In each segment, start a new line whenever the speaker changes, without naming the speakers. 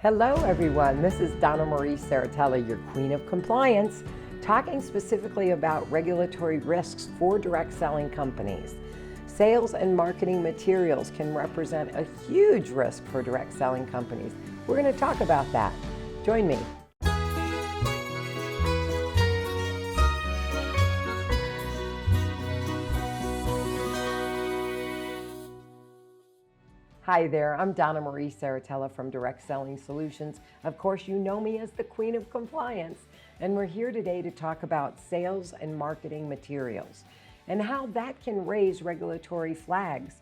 Hello everyone, this is Donna Serritella, your Queen of Compliance, talking specifically about regulatory risks for direct selling companies. Sales and marketing materials can represent a huge risk for direct selling companies. We're going to talk about that. Join me. Hi there, I'm Donna Serritella from Direct Selling Solutions. Of course, you know me as the Queen of Compliance, and we're here today to talk about sales and marketing materials and how that can raise regulatory flags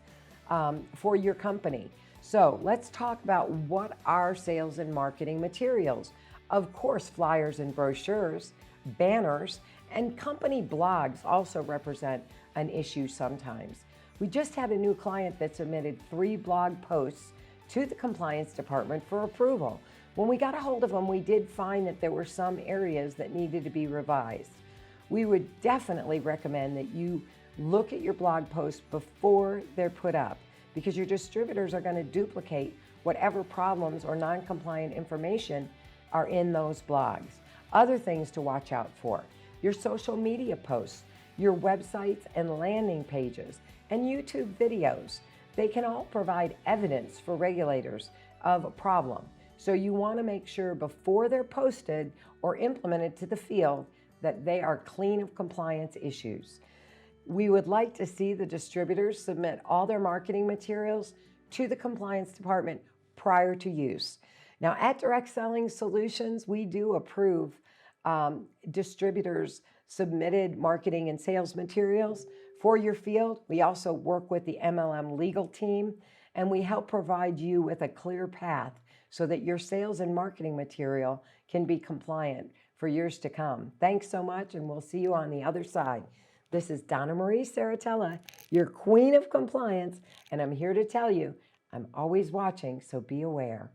for your company. So let's talk about what are sales and marketing materials. Of course, flyers and brochures, banners, and company blogs also represent an issue sometimes. We just had a new client that submitted 3 blog posts to the compliance department for approval. When we got a hold of them, we did find that there were some areas that needed to be revised. We would definitely recommend that you look at your blog posts before they're put up, because your distributors are going to duplicate whatever problems or non-compliant information are in those blogs. Other things to watch out for: your social media posts, your websites and landing pages, and YouTube videos. They can all provide evidence for regulators of a problem. So you want to make sure before they're posted or implemented to the field that they are clean of compliance issues. We would like to see the distributors submit all their marketing materials to the compliance department prior to use. Now, at Direct Selling Solutions, we do approve distributors' submitted marketing and sales materials for your field. We also work with the MLM legal team, and we help provide you with a clear path so that your sales and marketing material can be compliant for years to come. Thanks so much, and we'll see you on the other side. This is Donna Serritella, your Queen of Compliance, and I'm here to tell you, I'm always watching, so be aware.